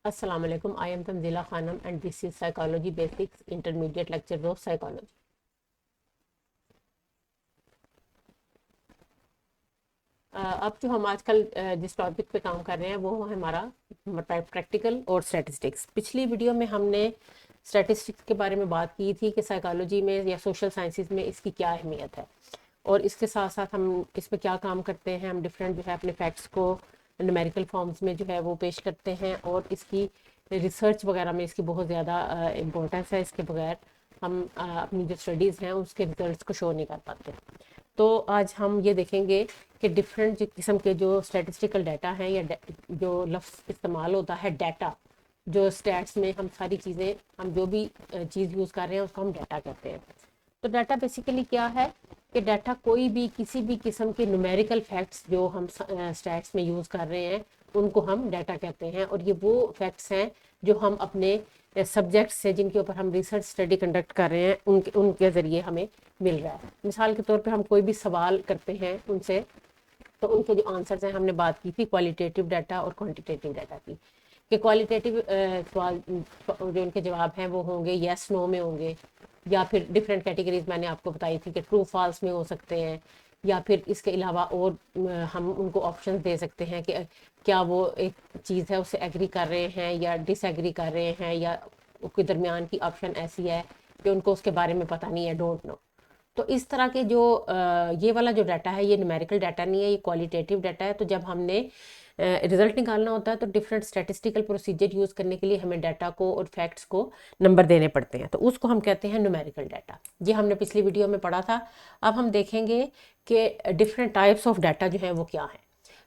अस्सलाम वालेकुम। I am Tanzila Khanam and this is psychology basics intermediate lecture of psychology. अब जो हम आजकल जिस टॉपिक पे काम कर रहे हैं वो है हमारा प्रैक्टिकल और स्टैटिस्टिक्स। पिछली वीडियो में हमने स्टैटिस्टिक्स के बारे में बात की थी कि साइकोलॉजी में या सोशल साइंसेज में इसकी क्या अहमियत है, और इसके साथ साथ हम इस पे क्या काम करते हैं। हम डिफरेंट जो है अपने फैक्ट्स को न्यूमेरिकल फॉर्म्स में जो है वो पेश करते हैं, और इसकी रिसर्च वगैरह में इसकी बहुत ज़्यादा इम्पोर्टेंस है। इसके बगैर हम अपनी जो स्टडीज़ हैं उसके रिजल्ट्स को शो नहीं कर पाते। तो आज हम ये देखेंगे कि डिफरेंट किस्म के जो स्टैटिस्टिकल डाटा हैं या जो लफ्ज़ इस्तेमाल होता है डाटा, जो स्टैट्स में हम सारी चीज़ें, हम जो भी चीज़ यूज़ कर रहे हैं उसको हम डाटा कहते हैं। तो डाटा बेसिकली क्या है कि डाटा कोई भी किसी भी किस्म के न्यूमेरिकल फैक्ट्स जो हम स्टैट्स में यूज़ कर रहे हैं उनको हम डाटा कहते हैं, और ये वो फैक्ट्स हैं जो हम अपने सब्जेक्ट्स से जिनके ऊपर हम रिसर्च स्टडी कंडक्ट कर रहे हैं उनके ज़रिए हमें मिल रहा है। मिसाल के तौर पे हम कोई भी सवाल करते हैं उनसे, तो उनके जो आंसर्स हैं, हमने बात की थी क्वालिटेटिव डाटा और क्वांटिटेटिव डाटा की, कि क्वालिटेटिव सवाल जो उनके जवाब हैं वो होंगे येस नो में होंगे, या फिर डिफरेंट कैटेगरीज मैंने आपको बताई थी कि ट्रू फॉल्स में हो सकते हैं, या फिर इसके अलावा और हम उनको ऑप्शंस दे सकते हैं कि क्या वो एक चीज़ है उससे एग्री कर रहे हैं या डिसएग्री कर रहे हैं, या उसके दरमियान की ऑप्शन ऐसी है कि उनको उसके बारे में पता नहीं है, डोंट नो। तो इस तरह के जो ये वाला जो डाटा है ये न्यूमेरिकल डाटा नहीं है, ये क्वालिटेटिव डाटा है। तो जब हमने रिजल्ट निकालना होता है तो डिफरेंट स्टैटिस्टिकल प्रोसीजर यूज़ करने के लिए हमें डाटा को और फैक्ट्स को नंबर देने पड़ते हैं, तो उसको हम कहते हैं न्यूमेरिकल डाटा। ये हमने पिछली वीडियो में पढ़ा था। अब हम देखेंगे कि डिफरेंट टाइप्स ऑफ डाटा जो है वो क्या है।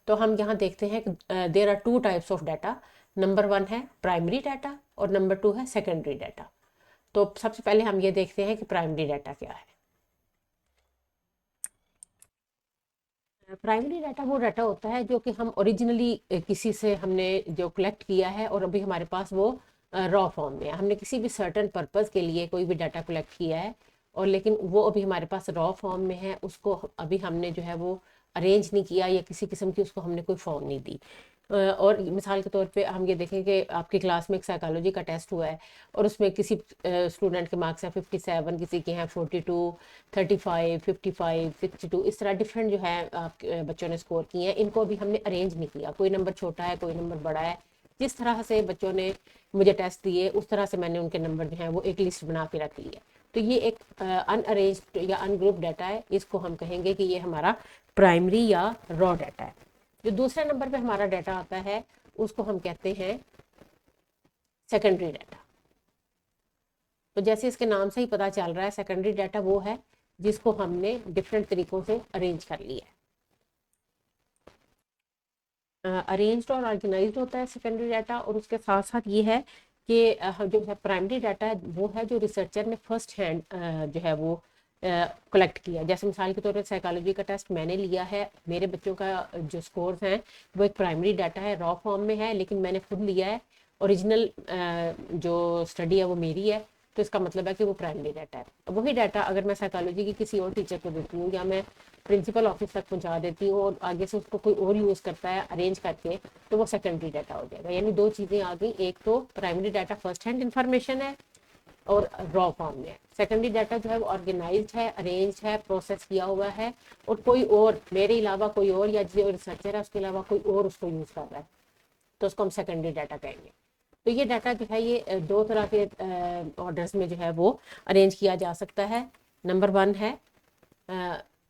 तो हम यहाँ देखते हैं कि there are two types of data. Number one है प्राइमरी डाटा और नंबर टू है सेकेंडरी डाटा। तो सबसे पहले हम ये देखते हैं कि प्राइमरी डाटा क्या है। प्राइमरी डाटा वो डाटा होता है जो कि हम ओरिजिनली किसी से हमने जो कलेक्ट किया है और अभी हमारे पास वो रॉ फॉर्म में है। हमने किसी भी सर्टेन पर्पस के लिए कोई भी डाटा कलेक्ट किया है, और लेकिन वो अभी हमारे पास रॉ फॉर्म में है, उसको अभी हमने जो है वो अरेंज नहीं किया या किसी किस्म की उसको हमने कोई फॉर्म नहीं दी। और मिसाल के तौर पे हम ये देखें कि आपकी क्लास में एक साइकोलॉजी का टेस्ट हुआ है, और उसमें किसी स्टूडेंट के मार्क्स हैं 57, किसी के हैं 42, 35, 55, 62, इस तरह डिफरेंट जो है आप बच्चों ने स्कोर किए हैं। इनको अभी हमने अरेंज नहीं किया, कोई नंबर छोटा है कोई नंबर बड़ा है। जिस तरह से बच्चों ने मुझे टेस्ट दिए उस तरह से मैंने उनके नंबर जो हैं वो एक लिस्ट बना के रख ली है। तो ये एक अनअरेंज्ड या अनग्रुप डाटा है, इसको हम कहेंगे कि ये हमारा प्राइमरी या रॉ डाटा है। जो दूसरे नंबर पे हमारा डाटा आता है उसको हम कहते हैं सेकेंडरी डाटा। तो जैसे इसके नाम से ही पता चल रहा है, सेकेंडरी डाटा वो है जिसको हमने डिफरेंट तरीकों से अरेंज कर लिया है। अरेंज्ड और ऑर्गेनाइज्ड होता है सेकेंडरी डाटा, और उसके साथ साथ ये है कि जो है प्राइमरी डाटा है वो है जो रिसर्चर ने फर्स्ट हैंड जो है वो कलेक्ट किया। जैसे मिसाल के तौर पर साइकोलॉजी का टेस्ट मैंने लिया है, मेरे बच्चों का जो स्कोर्स हैं वो एक प्राइमरी डाटा है, रॉ फॉर्म में है, लेकिन मैंने खुद लिया है। ओरिजिनल जो स्टडी है वो मेरी है, तो इसका मतलब है कि वो प्राइमरी डाटा है। वही डाटा अगर मैं साइकोलॉजी की किसी और टीचर को देती हूँ या मैं प्रिंसिपल ऑफिस तक पहुंचा देती हूँ और आगे से उसको कोई और यूज़ करता है अरेंज करके, तो वो सेकेंडरी डाटा हो जाएगा। यानी दो चीज़ें आ गई, एक तो primary data first hand information है और रॉ फॉर्म में है। सेकेंडरी डाटा जो है वो ऑर्गेनाइज्ड है, अरेंज है, प्रोसेस किया हुआ है, और कोई और मेरे अलावा कोई और या जो रिसर्चर है उसके अलावा कोई और उसको यूज़ कर रहा है, तो उसको हम सेकेंडरी डाटा कहेंगे। तो ये डाटा जो है ये दो तरह के ऑर्डर्स में जो है वो अरेंज किया जा सकता है। नंबर वन है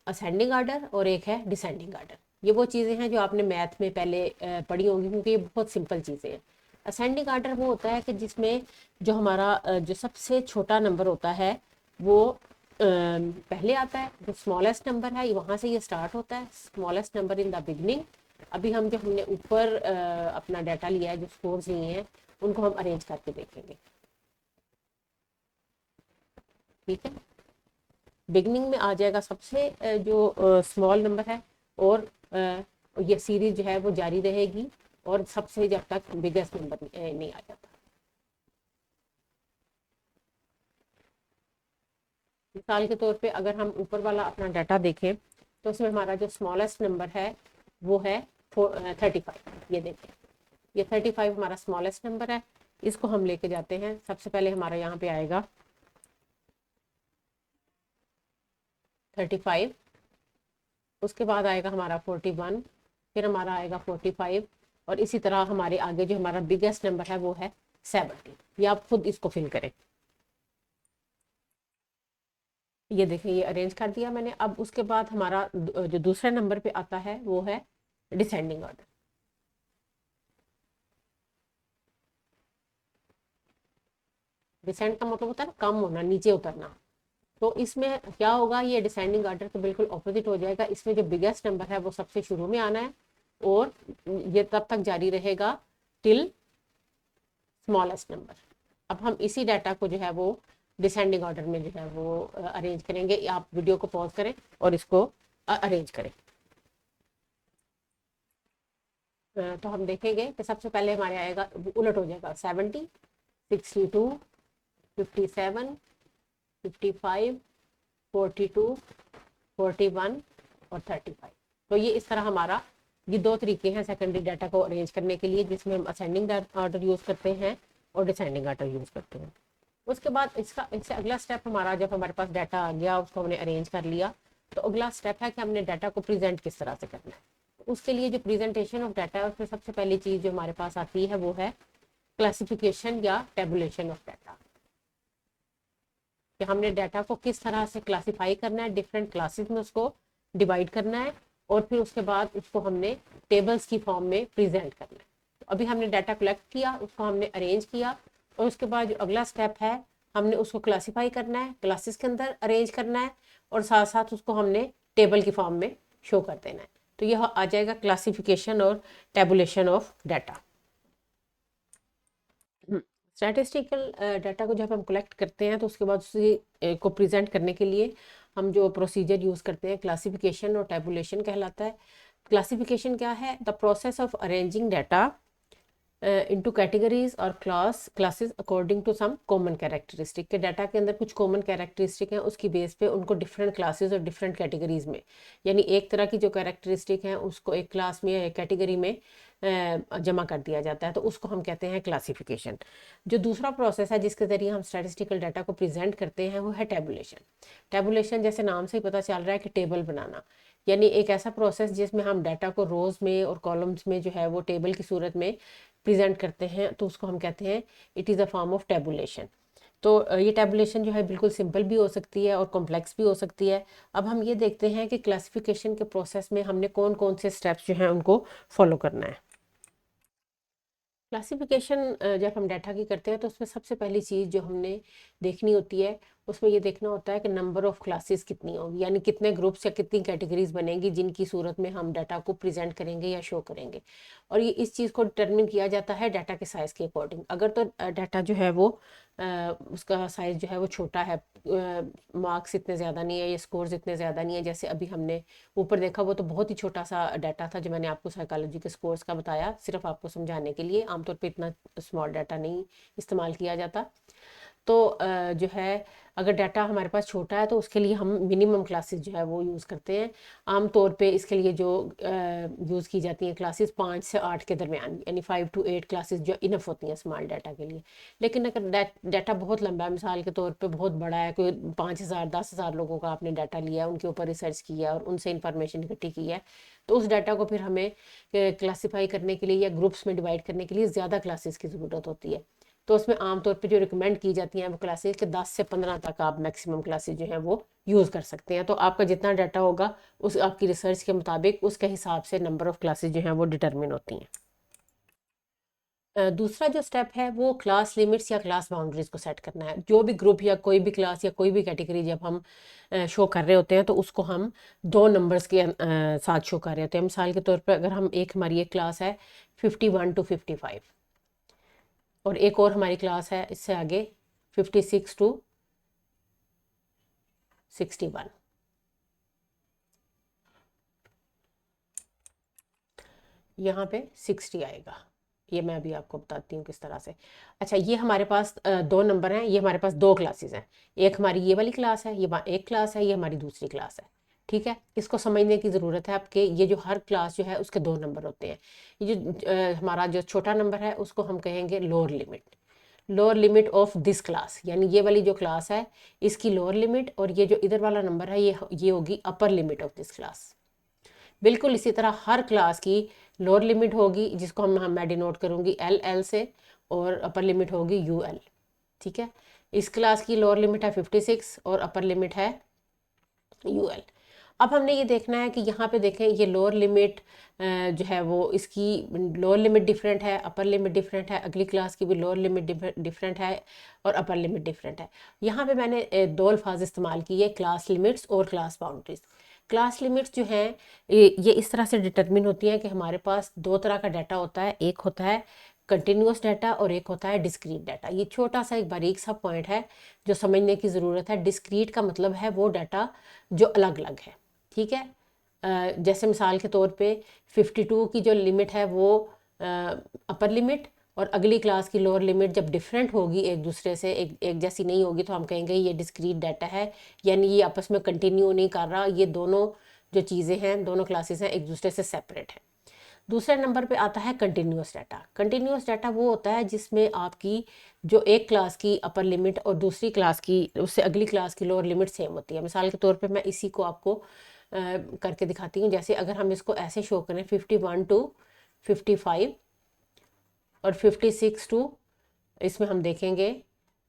असेंडिंग आर्डर और एक है डिसेंडिंग आर्डर। ये वो चीज़ें हैं जो आपने मैथ में पहले पढ़ी होंगी, क्योंकि ये बहुत सिंपल चीज़ें हैं। असेंडिंग आर्डर वो होता है कि जिसमें जो हमारा जो सबसे छोटा नंबर होता है वो पहले आता है। जो स्मॉलेस्ट नंबर है वहाँ से ये स्टार्ट होता है, smallest number in the beginning. अभी हम जो हमने ऊपर अपना डाटा लिया है, जो स्कोर्स लिए हैं, उनको हम अरेंज करके देखेंगे। ठीक है, बिगनिंग में आ जाएगा सबसे जो स्मॉल नंबर है, और ये सीरीज जो है वो जारी रहेगी, और सबसे जब तक बिगेस्ट नंबर नहीं आ जाता। मिसाल के तौर पे अगर हम ऊपर वाला अपना डाटा देखें तो उसमें हमारा जो स्मॉलेस्ट नंबर है वो है 35। ये देखें, ये 35 हमारा स्मॉलेस्ट नंबर है, इसको हम लेके जाते हैं। सबसे पहले हमारा यहाँ पे आएगा 35, उसके बाद आएगा हमारा 41, फिर हमारा आएगा 45, और इसी तरह हमारे आगे जो हमारा बिगेस्ट नंबर है वो है 70। ये आप खुद इसको फिल करें। ये देखिए ये अरेंज कर दिया मैंने। अब उसके बाद हमारा जो दूसरे नंबर पे आता है वो है डिसेंडिंग ऑर्डर। डिसेंड का मतलब होता है ना कम होना, नीचे उतरना। तो इसमें क्या होगा, ये डिसेंडिंग ऑर्डर के बिल्कुल ऑपोजिट हो जाएगा। इसमें जो बिगेस्ट नंबर है वो सबसे शुरू में आना है, और ये तब तक जारी रहेगा टिल स्मॉलेस्ट नंबर। अब हम इसी डाटा को जो है वो डिसेंडिंग ऑर्डर में जो है वो अरेंज करेंगे। आप वीडियो को पॉज करें और इसको अरेंज करें। तो हम देखेंगे कि सबसे पहले हमारे आएगा, उलट हो जाएगा, 70, 62, 57, 55, 42, 41 और 35। तो ये इस तरह हमारा, ये दो तरीके हैं सेकेंडरी डाटा को अरेंज करने के लिए, जिसमें हम असेंडिंग ऑर्डर यूज़ करते हैं और डिसेंडिंग ऑर्डर यूज़ करते हैं। उसके बाद इससे अगला स्टेप हमारा, जब हमारे पास डाटा आ गया, उसको हमने अरेंज कर लिया, तो अगला स्टेप है कि हमने डाटा को प्रेजेंट किस तरह से करना है। उसके लिए जो प्रेजेंटेशन ऑफ डाटा है, उसमें सबसे पहली चीज़ जो हमारे पास आती है वो है क्लासिफिकेशन या टेबुलेशन ऑफ डाटा, कि हमने डाटा को किस तरह से क्लासिफाई करना है, डिफरेंट क्लासेस में उसको डिवाइड करना है, और फिर उसके बाद उसको हमने टेबल्स की फॉर्म में प्रेजेंट करना है। तो अभी हमने डाटा कलेक्ट किया, उसको हमने अरेंज किया, और उसके बाद जो अगला स्टेप है, हमने उसको क्लासीफाई करना है, क्लासेस के अंदर अरेंज करना है, और साथ साथ उसको हमने टेबल की फॉर्म में शो कर देना है। तो यह आ जाएगा क्लासिफिकेशन और tabulation of data. Statistical data को जब हम कलेक्ट करते हैं, तो उसके बाद उसी को प्रेजेंट करने के लिए हम जो प्रोसीजर यूज़ करते हैं, क्लासिफिकेशन और टेबुलेशन कहलाता है। क्लासिफिकेशन क्या है? The process of arranging data into categories और classes according to some common characteristic. के डाटा के अंदर कुछ कॉमन कैरेक्टरिस्टिक हैं, उसकी बेस पे उनको डिफरेंट क्लासेस और डिफरेंट कैटेगरीज में, यानी एक तरह की जो कैरेक्टरिस्टिक हैं उसको एक क्लास में या एक कैटेगरी में जमा कर दिया जाता है, तो उसको हम कहते हैं क्लासिफिकेशन। जो दूसरा प्रोसेस है जिसके ज़रिए हम स्टैटिस्टिकल डाटा को प्रेजेंट करते हैं वो है टेबुलेशन। टेबुलेशन जैसे नाम से ही पता चल रहा है कि टेबल बनाना, यानी एक ऐसा प्रोसेस जिसमें हम डाटा को रोज़ में और कॉलम्स में जो है वो टेबल की सूरत में प्रेजेंट करते हैं, तो उसको हम कहते हैं it is a form of tabulation. तो ये टेबुलेशन जो है बिल्कुल सिंपल भी हो सकती है और कॉम्प्लेक्स भी हो सकती है। अब हम ये देखते हैं कि क्लासिफिकेशन के प्रोसेस में हमने कौन कौन से स्टेप्स जो हैं उनको फॉलो करना है। क्लासिफिकेशन जब हम डाटा की करते हैं, तो उसमें सबसे पहली चीज़ जो हमने देखनी होती है, उसमें ये देखना होता है कि नंबर ऑफ़ क्लासेस कितनी होगी, यानी कितने ग्रुप्स या कितनी कैटेगरीज बनेंगी जिनकी सूरत में हम डाटा को प्रेजेंट करेंगे या शो करेंगे। और ये इस चीज़ को डिटरमिन किया जाता है डाटा के साइज़ के अकॉर्डिंग। अगर तो डाटा जो है वो उसका साइज़ जो है वो छोटा है, मार्क्स इतने ज़्यादा नहीं है या स्कोर्स इतने ज़्यादा नहीं है, जैसे अभी हमने ऊपर देखा, वो तो बहुत ही छोटा सा डाटा था जो मैंने आपको साइकोलॉजी के स्कोर्स का बताया, सिर्फ आपको समझाने के लिए। आमतौर पे इतना स्मॉल डाटा नहीं इस्तेमाल किया जाता। तो जो है, अगर डाटा हमारे पास छोटा है तो उसके लिए हम मिनिमम क्लासेस जो है वो यूज़ करते हैं। आम तौर पे इसके लिए जो यूज़ की जाती हैं क्लासेस 5 से 8 के दरमियान, यानी 5 to 8 क्लासेस जो इनफ होती हैं स्मॉल डाटा के लिए। लेकिन अगर डाटा बहुत लंबा है, मिसाल के तौर पे बहुत बड़ा है, कोई 5,000 10,000 लोगों का आपने डाटा लिया, उनके ऊपर रिसर्च किया और उनसे इंफॉर्मेशन इकट्ठी की है, तो उस डाटा को फिर हमें क्लासीफाई करने के लिए या ग्रुप्स में डिवाइड करने के लिए ज़्यादा क्लासेस की ज़रूरत होती है। तो उसमें आमतौर पे जो रिकमेंड की जाती हैं वो क्लासेस के 10 से 15 तक आप मैक्सिमम क्लासेस जो हैं वो यूज़ कर सकते हैं। तो आपका जितना डाटा होगा उस आपकी रिसर्च के मुताबिक उसके हिसाब से नंबर ऑफ़ क्लासेस जो हैं वो डिटरमिन होती हैं। दूसरा जो स्टेप है वो क्लास लिमिट्स या क्लास बाउंड्रीज को सेट करना है। जो भी ग्रुप या कोई भी क्लास या कोई भी कैटेगरी जब हम शो कर रहे होते हैं, तो उसको हम दो नंबर्स के साथ शो कर रहे होते हैं। मिसाल के तौर पर अगर हम हमारी एक क्लास है 51 to 55, और एक और हमारी क्लास है इससे आगे 56 to 61, यहाँ पे 60 आएगा। ये मैं अभी आपको बताती हूँ किस तरह से। अच्छा, ये हमारे पास दो नंबर हैं, ये हमारे पास दो क्लासेस हैं। एक हमारी ये वाली क्लास है, ये एक क्लास है, ये हमारी दूसरी क्लास है। ठीक है, इसको समझने की ज़रूरत है आपके। ये जो हर क्लास जो है उसके 2 नंबर होते हैं। ये जो हमारा जो छोटा नंबर है उसको हम कहेंगे lower limit, lower limit of this class, यानी ये वाली जो क्लास है इसकी लोअर लिमिट, और ये जो इधर वाला नंबर है ये होगी upper limit of this class. बिल्कुल इसी तरह हर क्लास की लोअर लिमिट होगी, जिसको मैं डिनोट करूँगी एल से, और अपर लिमिट होगी UL। ठीक है, इस क्लास की लोअर लिमिट है 56 और अपर लिमिट है UL। अब हमने ये देखना है कि यहाँ पे देखें ये लोअर लिमिट जो है वो इसकी लोअर लिमिट डिफरेंट है, अपर लिमिट डिफरेंट है, अगली क्लास की भी लोअर लिमिट डिफरेंट है और अपर लिमिट डिफरेंट है। यहाँ पे मैंने 2 अल्फाज इस्तेमाल किए, क्लास लिमिट्स और क्लास बाउंड्रीज। क्लास लिमिट्स जो हैं ये इस तरह से डिटरमिन होती हैं कि हमारे पास 2 तरह का डाटा होता है, एक होता है कंटिन्यूस डाटा और एक होता है डिस्क्रीट डाटा। ये छोटा सा एक बारीक सा पॉइंट है जो समझने की ज़रूरत है। डिस्क्रीट का मतलब है वो डाटा जो अलग अलग है। ठीक है, जैसे मिसाल के तौर पे 52 की जो लिमिट है वो अपर लिमिट, और अगली क्लास की लोअर लिमिट जब डिफरेंट होगी एक दूसरे से, एक जैसी नहीं होगी, तो हम कहेंगे ये डिस्क्रीट डाटा है, यानी ये आपस में कंटिन्यू नहीं कर रहा, ये दोनों जो चीज़ें हैं, दोनों क्लासेस हैं, एक दूसरे से सेपरेट है। दूसरे नंबर पे आता है कंटिन्यूस डाटा। कंटिन्यूस डाटा वो होता है जिसमें आपकी जो एक क्लास की अपर लिमिट और दूसरी क्लास की, उससे अगली क्लास की लोअर लिमिट सेम होती है। मिसाल के तौर पे मैं इसी को आपको करके दिखाती हूँ। जैसे अगर हम इसको ऐसे शो करें 51 to 55 और 56 to, इसमें हम देखेंगे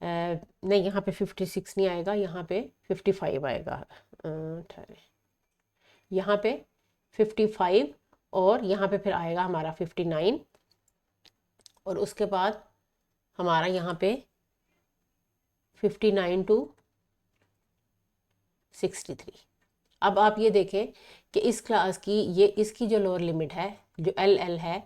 नहीं, यहाँ पे 56 नहीं आएगा, यहाँ पे 55 आएगा। यहाँ पे 55 और यहाँ पे फिर आएगा हमारा 59, और उसके बाद हमारा यहाँ पे 59 to 63। अब आप ये देखें कि इस क्लास की ये इसकी जो लोअर लिमिट है जो LL है,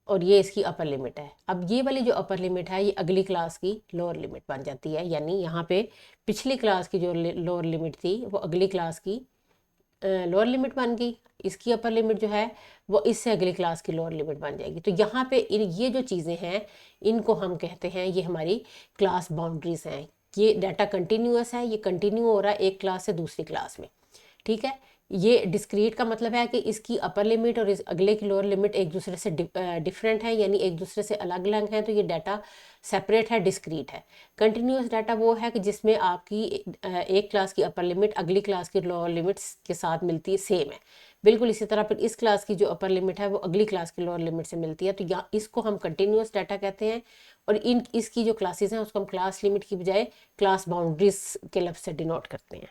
और ये इसकी अपर लिमिट है। अब ये वाली जो अपर लिमिट है ये अगली क्लास की लोअर लिमिट बन जाती है, यानी यहाँ पे पिछली क्लास की जो लोअर लिमिट थी वो अगली क्लास की लोअर लिमिट बन गई, इसकी अपर लिमिट जो है वो इससे अगली क्लास की लोअर लिमिट बन जाएगी। तो यहाँ पे ये जो चीज़ें हैं इनको हम कहते हैं, ये हमारी क्लास बाउंड्रीज हैं। ये डाटा कंटिन्यूअस है, ये कंटिन्यू हो रहा है एक क्लास से दूसरी क्लास में। ठीक है, ये डिस्क्रीट का मतलब है कि इसकी अपर लिमिट और इस अगले की लोअर लिमिट एक दूसरे से डिफरेंट है, यानी एक दूसरे से अलग अलग हैं, तो ये डाटा सेपरेट है, डिस्क्रीट है। कंटिन्यूस डाटा वो है कि जिसमें आपकी एक क्लास की अपर लिमिट अगली क्लास की लोअर लिमिट्स के साथ मिलती है, सेम है बिल्कुल इसी तरह। फिर इस क्लास की जो अपर लिमिट है वो अगली क्लास की लोअर लिमिट से मिलती है, तो यहाँ इसको हम कंटिन्यूस डाटा कहते हैं। और इसकी जो क्लासेस हैं उसको हम क्लास लिमिट की बजाय क्लास बाउंड्रीज के लफ्ज़ से डिनोट करते हैं।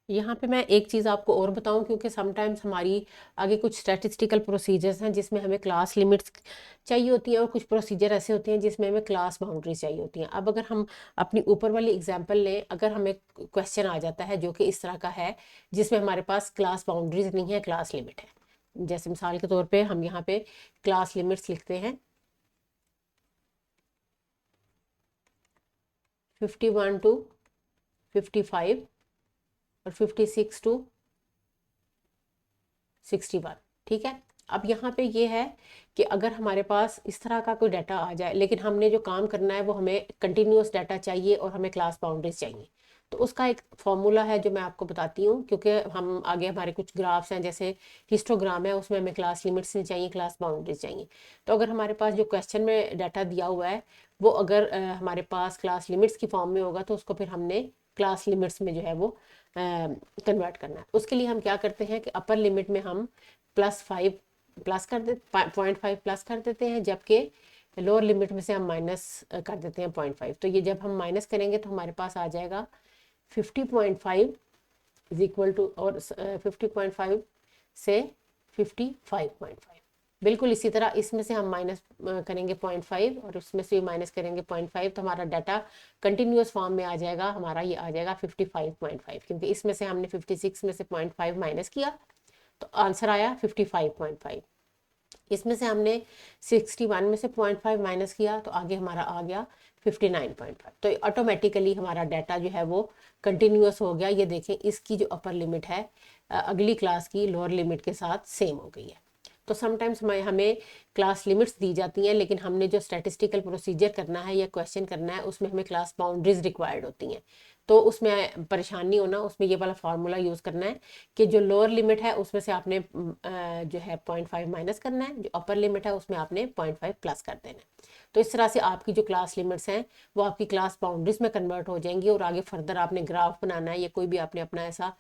यहाँ पे मैं एक चीज़ आपको और बताऊं, क्योंकि समटाइम्स हमारी आगे कुछ स्टैटिस्टिकल प्रोसीजर्स हैं जिसमें हमें क्लास लिमिट्स चाहिए होती हैं, और कुछ प्रोसीजर ऐसे होते हैं जिसमें हमें क्लास बाउंड्रीज चाहिए होती हैं। अब अगर हम अपनी ऊपर वाली एग्जांपल लें, अगर हमें क्वेश्चन आ जाता है जो कि इस तरह का है जिसमें हमारे पास क्लास बाउंड्रीज नहीं है, क्लास लिमिट है, जैसे मिसाल के तौर पर हम यहाँ पे क्लास लिमिट्स लिखते हैं 51 to 55 और 56 to 61। ठीक है, अब यहाँ पे ये है कि अगर हमारे पास इस तरह का कोई डाटा आ जाए, लेकिन हमने जो काम करना है वो हमें कंटिन्यूस डाटा चाहिए और हमें क्लास बाउंड्रीज चाहिए, तो उसका एक फॉर्मूला है जो मैं आपको बताती हूँ। क्योंकि हम आगे हमारे कुछ ग्राफ्स हैं, जैसे हिस्टोग्राम है, उसमें हमें क्लास लिमिट्स नहीं चाहिए, क्लास बाउंड्रीज चाहिए। तो अगर हमारे पास जो क्वेश्चन में डाटा दिया हुआ है वो अगर हमारे पास क्लास लिमिट्स की फॉर्म में होगा, तो उसको फिर हमने क्लास लिमिट्स में जो है वो कन्वर्ट करना है। उसके लिए हम क्या करते हैं कि अपर लिमिट में हम +5 प्लस कर दे 0.5 प्लस कर देते हैं, जबकि लोअर लिमिट में से हम माइनस कर देते हैं 0.5। तो ये जब हम माइनस करेंगे तो हमारे पास आ जाएगा 50.5 इज इक्वल टू, और 50.5 से 55.5। बिल्कुल इसी तरह इसमें से हम माइनस करेंगे 0.5 और उसमें से माइनस करेंगे 0.5, तो हमारा डाटा कंटिन्यूस फॉर्म में आ जाएगा, हमारा ये आ जाएगा 55.5, क्योंकि इसमें से हमने 56 में से 0.5 माइनस किया तो आंसर आया 55.5। इसमें से हमने 61 में से 0.5 माइनस किया तो आगे हमारा आ गया 59.5। तो ऑटोमेटिकली हमारा डाटा जो है वो कंटिन्यूस हो गया। ये देखें इसकी जो अपर लिमिट है अगली क्लास की लोअर लिमिट के साथ सेम हो गई है। तो समटाइम्स हमें क्लास लिमिट्स दी जाती हैं, लेकिन हमने जो स्टैटिस्टिकल प्रोसीजर करना है या क्वेश्चन करना है उसमें हमें क्लास बाउंड्रीज रिक्वायर्ड होती हैं। तो उसमें परेशानी नहीं होना, उसमें ये वाला फार्मूला यूज़ करना है कि जो लोअर लिमिट है उसमें से आपने जो है 0.5 माइनस करना है, जो अपर लिमिट है उसमें आपने 0.5 प्लस कर देना है। तो इस तरह से आपकी जो क्लास लिमिट्स हैं वो आपकी क्लास बाउंड्रीज में कन्वर्ट हो जाएंगी, और आगे फर्दर आपने ग्राफ बनाना है या कोई भी आपने अपना ऐसा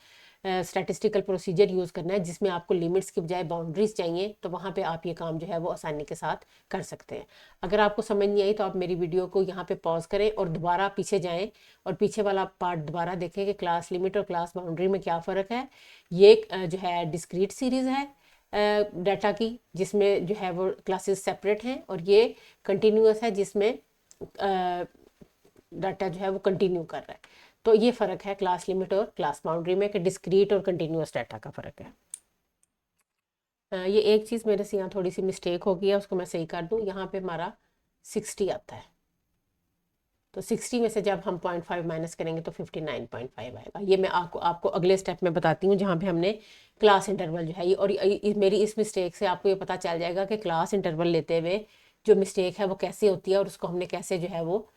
स्टैटिस्टिकल प्रोसीजर यूज़ करना है जिसमें आपको लिमिट्स की बजाय बाउंड्रीज चाहिए, तो वहाँ पे आप ये काम जो है वो आसानी के साथ कर सकते हैं। अगर आपको समझ नहीं आई तो आप मेरी वीडियो को यहाँ पे पॉज करें और दोबारा पीछे जाएं और पीछे वाला पार्ट दोबारा देखें कि क्लास लिमिट और क्लास बाउंड्री में क्या फ़र्क है। ये जो है डिस्क्रीट सीरीज़ है डाटा की, जिसमें जो है वो क्लासेस सेपरेट हैं, और ये कंटिन्यूस है जिसमें डाटा जो है वो कंटिन्यू कर रहा है। तो ये फ़र्क है क्लास लिमिट और क्लास बाउंड्री में कि डिस्क्रीट और कंटिन्यूस डाटा का फ़र्क है। ये एक चीज़ मेरे से यहाँ थोड़ी सी मिस्टेक हो गई है, उसको मैं सही कर दूँ। यहाँ पे हमारा 60 आता है, तो 60 में से जब हम 0.5 माइनस करेंगे तो 59.5 आएगा। ये मैं आपको अगले स्टेप में बताती हूँ जहाँ पे हमने क्लास इंटरवल जो है ये, और मेरी इस मिस्टेक से आपको ये पता चल जाएगा कि क्लास इंटरवल लेते हुए जो मिस्टेक है वो कैसे होती है और उसको हमने कैसे जो है वो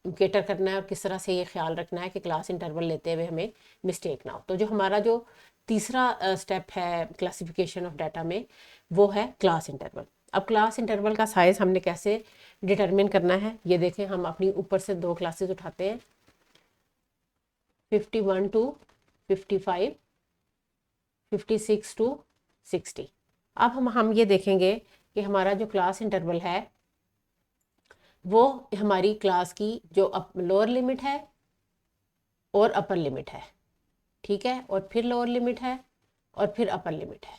केटर करना है, और किस तरह से ये ख्याल रखना है कि क्लास इंटरवल लेते हुए हमें मिस्टेक ना हो। तो जो हमारा जो तीसरा स्टेप है क्लासिफिकेशन ऑफ डाटा में, वो है क्लास इंटरवल। अब क्लास इंटरवल का साइज हमने कैसे डिटरमिन करना है, ये देखें। हम अपनी ऊपर से दो क्लासेस उठाते हैं, 51 टू 55, 56 टू 60। अब हम ये देखेंगे कि हमारा जो क्लास इंटरवल है वो हमारी क्लास की जो लोअर लिमिट है और अपर लिमिट है, ठीक है, और फिर लोअर लिमिट है और फिर अपर लिमिट है।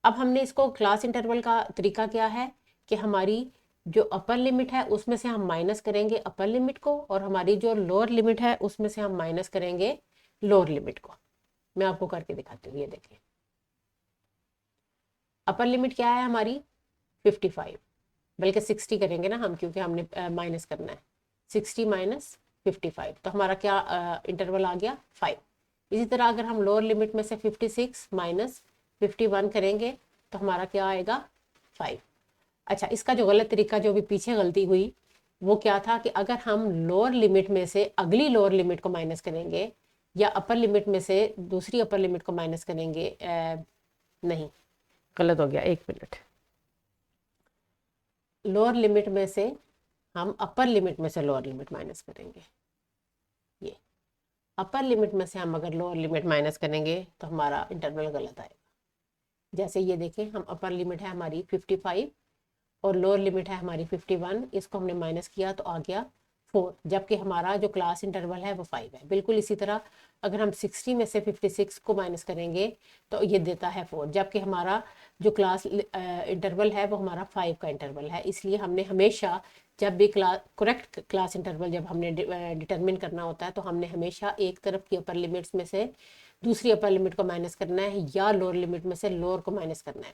अब हमने इसको क्लास इंटरवल का तरीका क्या है कि हमारी जो अपर लिमिट है उसमें से हम माइनस करेंगे अपर लिमिट को, और हमारी जो लोअर लिमिट है उसमें से हम माइनस करेंगे लोअर लिमिट को। मैं आपको करके दिखाती हूँ, ये देखिए। अपर लिमिट क्या है हमारी 55, बल्कि 60 करेंगे ना हम, क्योंकि हमने माइनस करना है। 60 माइनस 55, तो हमारा क्या इंटरवल आ गया 5। इसी तरह अगर हम लोअर लिमिट में से 56 माइनस 51 करेंगे तो हमारा क्या आएगा 5। अच्छा, इसका जो गलत तरीका, जो भी पीछे गलती हुई वो क्या था कि अगर हम लोअर लिमिट में से अगली लोअर लिमिट को माइनस करेंगे या अपर लिमिट में से दूसरी अपर लिमिट को माइनस करेंगे, नहीं, गलत हो गया, एक मिनट। लोअर लिमिट में से हम अपर लिमिट में से लोअर लिमिट माइनस करेंगे। ये अपर लिमिट में से हम अगर लोअर लिमिट माइनस करेंगे तो हमारा इंटरवल गलत आएगा। जैसे ये देखें, हम अपर लिमिट है हमारी 55 और लोअर लिमिट है हमारी 51, इसको हमने माइनस किया तो आ गया 4, जबकि हमारा जो क्लास इंटरवल है वो 5 है। बिल्कुल इसी तरह अगर हम 60 में से 56 को माइनस करेंगे तो ये देता है 4, जबकि हमारा जो क्लास इंटरवल है वो हमारा 5 का इंटरवल है। इसलिए हमने हमेशा जब भी करेक्ट क्लास इंटरवल जब हमने डिटरमिन करना होता है तो हमने हमेशा एक तरफ की अपर लिमिट्स में से दूसरी अपर लिमिट को माइनस करना है, या लोअर लिमिट में से लोअर को माइनस करना है।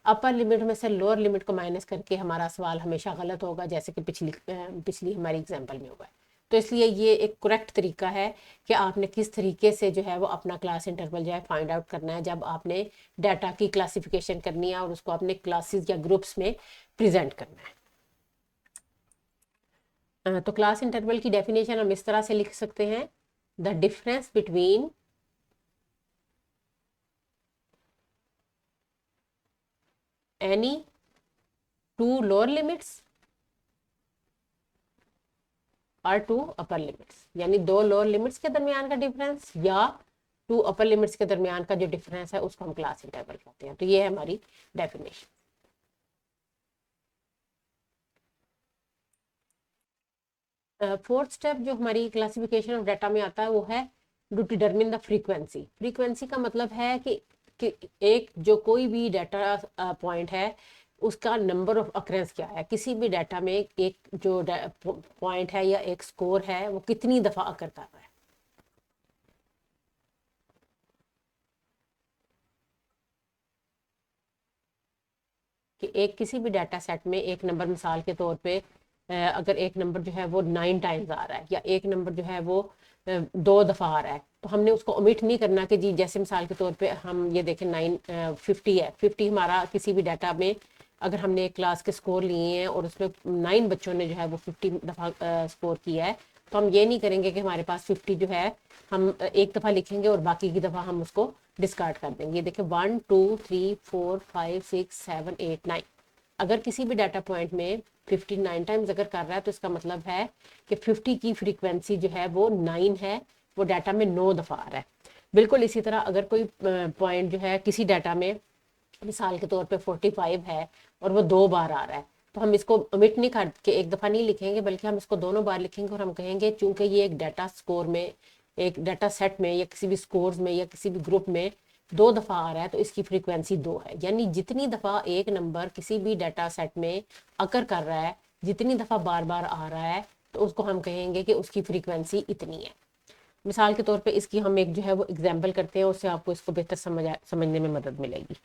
अपर लिमिट में से लोअर लिमिट को माइनस करके हमारा सवाल हमेशा गलत होगा, जैसे कि पिछली हमारी एग्जाम्पल में हुआ है। तो इसलिए ये एक करेक्ट तरीका है कि आपने किस तरीके से जो है वो अपना क्लास इंटरवल जो है फाइंड आउट करना है जब आपने डाटा की क्लासिफिकेशन करनी है और उसको अपने क्लासेस या ग्रुप्स में प्रेजेंट करना है। तो क्लास इंटरवल की डेफिनेशन हम इस तरह से लिख सकते हैं, the difference between any two lower limits और टू अपर लिमिट्स, यानी दो लोअर लिमिट्स के दरमियान का डिफरेंस या टू अपर लिमिट्स के दरमियान का जो डिफरेंस है उसको हम क्लास इंटरवल कहते हैं। तो ये है हमारी डेफिनेशन। फोर्थ स्टेप जो हमारी क्लासिफिकेशन ऑफ डाटा में आता है वो है to determine the frequency. Frequency का मतलब है कि एक जो कोई भी डाटा पॉइंट है उसका नंबर ऑफ अक्रेंस क्या है। किसी भी डाटा में एक जो पॉइंट है या एक स्कोर है वो कितनी दफ़ा अकर कर रहा है। कि एक किसी भी डाटा सेट में एक नंबर, मिसाल के तौर पे अगर एक नंबर जो है वो 9 टाइम्स आ रहा है या एक नंबर जो है वो 2 दफ़ा आ रहा है, तो हमने उसको ओमिट नहीं करना कि जी जैसे मिसाल के तौर पे हम ये देखें 50 है, 50 हमारा किसी भी डाटा में अगर हमने एक क्लास के स्कोर लिए हैं और उसमें 9 बच्चों ने जो है वो 50 दफ़ा स्कोर किया है, तो हम ये नहीं करेंगे कि हमारे पास 50 जो है हम एक दफ़ा लिखेंगे और बाकी की दफ़ा हम उसको डिस्कार्ड कर देंगे। ये देखें 1 2 3 4 5 6 7 8 9, अगर किसी भी डाटा पॉइंट में 59 टाइम्स अगर कर रहा है तो इसका मतलब है कि 50 की फ्रीक्वेंसी जो है वो 9 है, वो डाटा में 9 दफ़ा आ रहा है। बिल्कुल इसी तरह अगर कोई पॉइंट जो है किसी डाटा में मिसाल के तौर पे 45 है और वो 2 बार आ रहा है, तो हम इसको ओमिट नहीं करके एक दफ़ा नहीं लिखेंगे, बल्कि हम इसको दोनों बार लिखेंगे और हम कहेंगे चूंकि ये एक डाटा स्कोर में, एक डाटा सेट में या किसी भी स्कोर्स में या किसी भी ग्रुप में 2 दफ़ा आ रहा है तो इसकी फ्रीक्वेंसी 2 है। यानी जितनी दफ़ा एक नंबर किसी भी डाटा सेट में अकर कर रहा है, जितनी दफ़ा बार बार आ रहा है, तो उसको हम कहेंगे कि उसकी फ्रीक्वेंसी इतनी है। मिसाल के तौर पे इसकी हम एक जो है वो एग्जाम्पल करते हैं, उससे आपको इसको बेहतर समझने में मदद मिलेगी।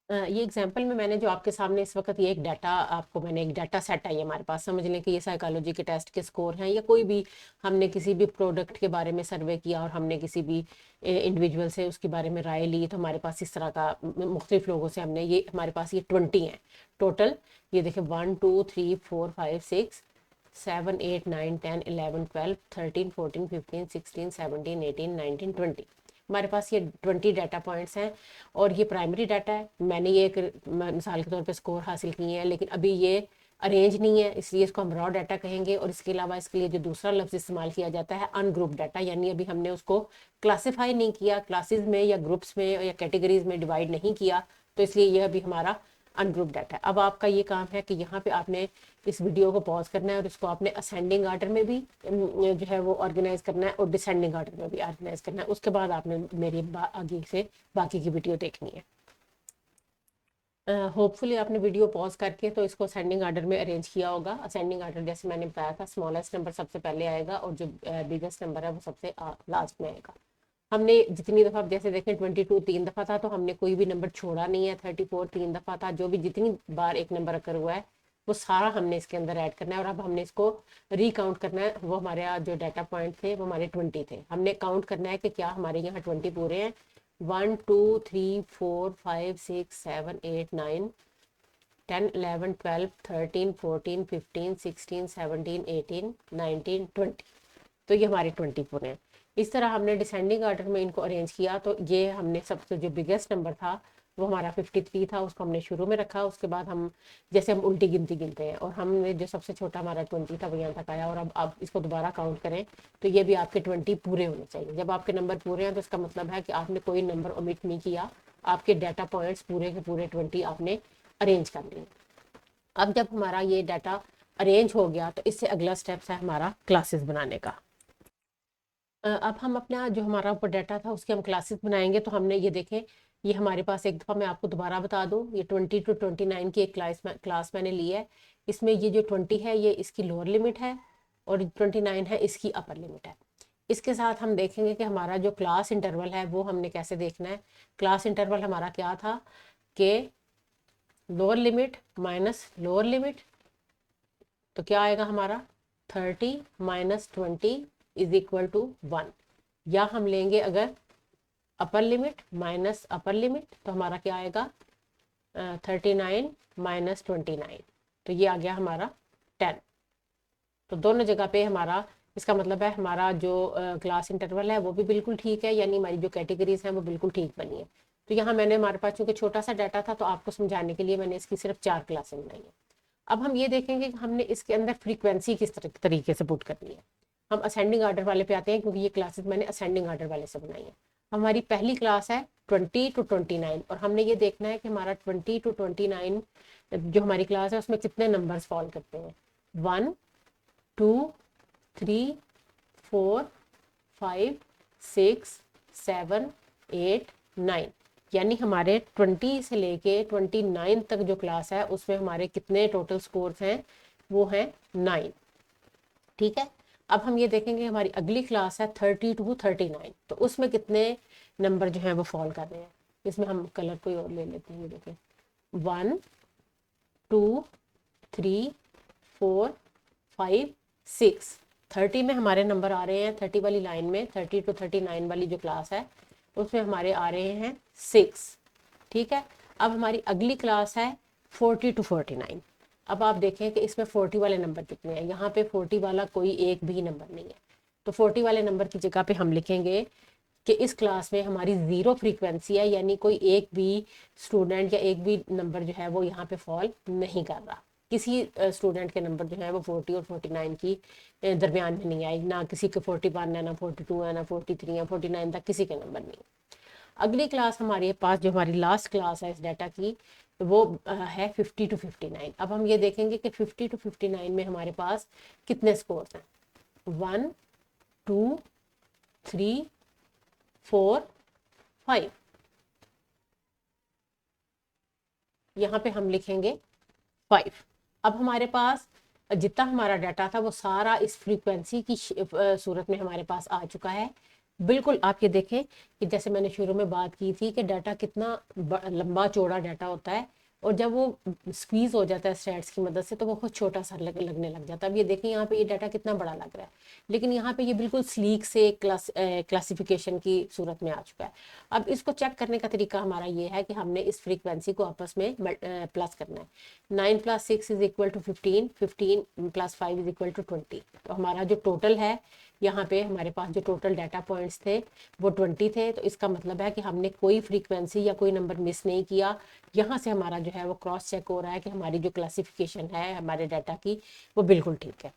ये एग्जांपल में मैंने जो आपके सामने इस वक्त ये एक डाटा आपको मैंने एक डाटा सेट है ये हमारे पास, समझ लें कि ये साइकोलॉजी के टेस्ट के स्कोर हैं या कोई भी हमने किसी भी प्रोडक्ट के बारे में सर्वे किया और हमने किसी भी इंडिविजुअल से उसके बारे में राय ली, तो हमारे पास इस तरह का मुख्तलिफ लोगों से हमने ये हमारे पास ये 20 हैं टोटल। ये देखें 1 2 3 4 5 6 7 8 9 10 11 12 13 14 15 16 17 18 19 20, हमारे पास ये 20 डाटा पॉइंट्स हैं और ये प्राइमरी डाटा है। मैंने ये एक मिसाल के तौर पे स्कोर हासिल किए हैं, लेकिन अभी ये अरेंज नहीं है, इसलिए इसको हम रॉ डाटा कहेंगे। और इसके अलावा इसके लिए जो दूसरा लफ्ज़ इस्तेमाल किया जाता है अनग्रुप डाटा, यानी अभी हमने उसको क्लासीफाई नहीं किया, क्लासेस में या ग्रुप्स में या कैटेगरीज में डिवाइड नहीं किया, तो इसलिए यह अभी हमारा अनग्रुप डाटा है। अब आपका ये काम है कि यहाँ पे आपने इस वीडियो को पॉज करना है और इसको आपने असेंडिंग आर्डर में भी जो है वो ऑर्गेनाइज करना है और डिसेंडिंग आर्डर में भी ऑर्गेनाइज करना है। उसके बाद आपने मेरी आगे से बाकी की वीडियो देखनी है। होपफुली आपने वीडियो पॉज करके तो इसको असेंडिंग आर्डर में अरेंज किया होगा। असेंडिंग आर्डर जैसे मैंने बताया था, स्मॉलेस्ट नंबर सबसे पहले आएगा और जो बिगेस्ट नंबर है वो सबसे लास्ट में आएगा। हमने जितनी दफ़ा जैसे देखें 22 3 दफ़ा था, तो हमने कोई भी नंबर छोड़ा नहीं है। 34 3 दफ़ा था, जो भी जितनी बार एक नंबर अकर हुआ है वो सारा हमने इसके अंदर ऐड करना है। और अब हमने इसको रिकाउंट करना है। वो हमारे जो डाटा पॉइंट थे वो हमारे 20 थे, हमने काउंट करना है कि क्या हमारे यहाँ 20 पूरे हैं। 1 2 3 4 5 6 7 8 9 10 11 12 13 14 15 16 17 18 19 20, तो ये हमारे 20 पूरे हैं। इस तरह हमने डिसेंडिंग ऑर्डर में इनको अरेंज किया, तो ये हमने सबसे जो बिगेस्ट नंबर था वो हमारा 53 था, उसको हमने शुरू में रखा। उसके बाद हम जैसे हम उल्टी गिनती गिनते हैं और हमने जो सबसे छोटा हमारा 20 था वो यहाँ तक आया। और अब आप इसको दोबारा काउंट करें तो ये भी आपके 20 पूरे होने चाहिए। जब आपके नंबर पूरे हैं तो इसका मतलब है कि आपने कोई नंबर ओमिट नहीं किया, आपके डाटा पॉइंट्स पूरे के पूरे 20 आपने अरेंज कर लिए। अब जब हमारा ये डाटा अरेंज हो गया तो इससे अगला स्टेप्स है हमारा क्लासेस बनाने का। अब हम अपना जो हमारा ऊपर डाटा था उसके हम क्लासेस बनाएंगे। तो हमने ये देखें, ये हमारे पास एक दफ़ा मैं आपको दोबारा बता दूं, ये 20 to 29 की एक क्लास मैंने ली है। इसमें ये जो 20 है ये इसकी लोअर लिमिट है और 29 है इसकी अपर लिमिट है। इसके साथ हम देखेंगे कि हमारा जो क्लास इंटरवल है वो हमने कैसे देखना है। क्लास इंटरवल हमारा क्या था कि lower limit minus lower limit, तो क्या आएगा हमारा 30 माइनस 20 इज इक्वल टू 1। या हम लेंगे अगर upper limit minus upper limit, तो हमारा क्या आएगा 39 माइनस 29, तो ये आ गया हमारा 10। तो दोनों जगह पे हमारा इसका मतलब है हमारा जो क्लास इंटरवल है वो भी बिल्कुल ठीक है, यानी हमारी जो कैटेगरीज हैं वो बिल्कुल ठीक बनी है। तो यहाँ मैंने हमारे पास चूंकि छोटा सा डाटा था तो आपको समझाने के लिए मैंने इसकी सिर्फ 4 क्लासें बनाई हैं। अब हम ये देखेंगे कि हमने इसके अंदर फ्रीक्वेंसी किस तरीके से पुट करनी है। हम असेंडिंग आर्डर वाले पे आते हैं, क्योंकि ये क्लासेस मैंने असेंडिंग आर्डर वाले से बनाई है। हमारी पहली क्लास है 20 to 29 और हमने ये देखना है कि हमारा 20 to 29 जो हमारी क्लास है उसमें कितने नंबर्स फॉल करते हैं। 1 2 3 4 5 6 7 8 9, यानी हमारे 20 से लेके 29 तक जो क्लास है उसमें हमारे कितने टोटल स्कोर्स हैं, वो हैं 9। ठीक है, अब हम ये देखेंगे हमारी अगली क्लास है 30 to 39, तो उसमें कितने नंबर जो हैं वो फॉल कर रहे हैं। इसमें हम कलर कोई और ले लेते हैं। ये देखें 1 2 3 4 5 6 30 में हमारे नंबर आ रहे हैं, 30 वाली लाइन में 30 to 39 वाली जो क्लास है उसमें हमारे आ रहे हैं 6। ठीक है, अब हमारी अगली क्लास है 40 to 49। अब आप देखें कि इसमें 40 वाले नंबर कितने हैं। यहाँ पे 40 वाला कोई एक भी नंबर नहीं है, तो 40 वाले नंबर की जगह पे हम लिखेंगे कि इस क्लास में हमारी ज़ीरो फ्रीक्वेंसी है, यानी कोई एक भी स्टूडेंट या एक भी नंबर जो है वो यहाँ पे फॉल नहीं कर रहा। किसी स्टूडेंट के नंबर जो है वो 40 और 49 की दरमियान में नहीं आए, ना किसी के 41 है, ना 42 है, ना 43 है, 49 तक किसी के नंबर नहीं। अगली क्लास हमारे पास जो हमारी लास्ट क्लास है इस डाटा की वो है 50 to 59। अब हम ये देखेंगे कि 50 to 59 में हमारे पास कितने स्कोर्स हैं। 1 2 3 4 5। यहाँ पे हम लिखेंगे 5। अब हमारे पास जितना हमारा डाटा था वो सारा इस फ्रीक्वेंसी की सूरत में हमारे पास आ चुका है। बिल्कुल आप ये देखें कि जैसे मैंने शुरू में बात की थी कि डाटा कितना लंबा चौड़ा डाटा होता है, और जब वो स्क्वीज हो जाता है स्टैट्स की मदद से तो वो खुद छोटा सा लगने लग जाता है। अब ये देखें यहाँ पे ये डाटा कितना बड़ा लग रहा है, लेकिन यहाँ पे ये बिल्कुल स्लीक से क्लासिफिकेशन की सूरत में आ चुका है। अब इसको चेक करने का तरीका हमारा ये है कि हमने इस फ्रीक्वेंसी को आपस में प्लस करना है। 9 + 6 = 15, 15 + 5 = 20। तो हमारा जो टोटल है यहाँ पे हमारे पास जो टोटल डाटा पॉइंट्स थे वो 20 थे। तो इसका मतलब है कि हमने कोई फ्रीक्वेंसी या कोई नंबर मिस नहीं किया। यहाँ से हमारा जो है वो क्रॉस चेक हो रहा है कि हमारी जो क्लासिफिकेशन है हमारे डाटा की वो बिल्कुल ठीक है।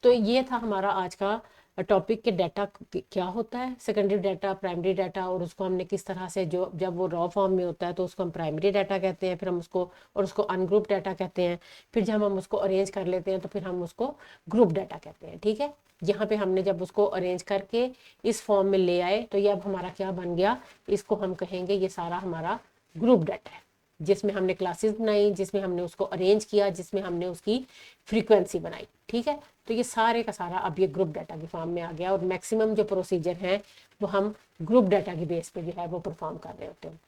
तो ये था हमारा आज का टॉपिक के डाटा क्या होता है, सेकेंडरी डाटा, प्राइमरी डाटा, और उसको हमने किस तरह से, जो जब वो रॉ फॉर्म में होता है तो उसको हम प्राइमरी डाटा कहते हैं, फिर हम उसको अनग्रुप डाटा कहते हैं, फिर जब हम उसको अरेंज कर लेते हैं तो फिर हम उसको ग्रुप डाटा कहते हैं। ठीक है, यहाँ पे हमने जब उसको अरेंज करके इस फॉर्म में ले आए तो ये अब हमारा क्या बन गया, इसको हम कहेंगे ये सारा हमारा ग्रुप डाटा है, जिसमें हमने क्लासेस बनाई, जिसमें हमने उसको अरेंज किया, जिसमें हमने उसकी फ्रीक्वेंसी बनाई। ठीक है, तो ये सारे का सारा अब ये ग्रुप डाटा की फॉर्म में आ गया, और मैक्सिमम जो प्रोसीजर हैं वो हम ग्रुप डाटा की बेस पे जो है वो परफॉर्म कर रहे होते हैं।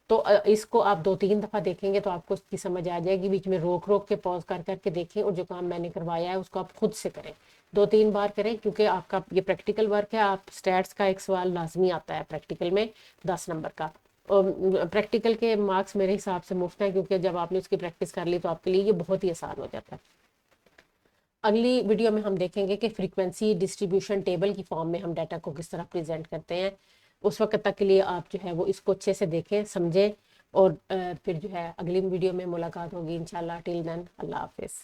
तो इसको आप 2-3 दफ़ा देखेंगे तो आपको इसकी समझ आ जाएगी। बीच में रोक रोक के पॉज कर करके देखें, और जो काम मैंने करवाया है उसको आप खुद से करें, 2-3 बार करें, क्योंकि आपका ये प्रैक्टिकल वर्क है। आप स्टैट्स का एक सवाल लाजमी आता है प्रैक्टिकल में 10 नंबर का। प्रैक्टिकल के मार्क्स मेरे हिसाब से मुफ्त हैं, क्योंकि जब आपने उसकी प्रैक्टिस कर ली तो आपके लिए ये बहुत ही आसान हो जाता है। अगली वीडियो में हम देखेंगे कि फ्रीक्वेंसी डिस्ट्रीब्यूशन टेबल की फॉर्म में हम डाटा को किस तरह प्रेजेंट करते हैं। उस वक्त तक के लिए आप जो है वो इसको अच्छे से देखें, समझें, और फिर जो है अगली वीडियो में मुलाकात होगी इंशाल्लाह। टिल देन, अल्लाह हाफिज़।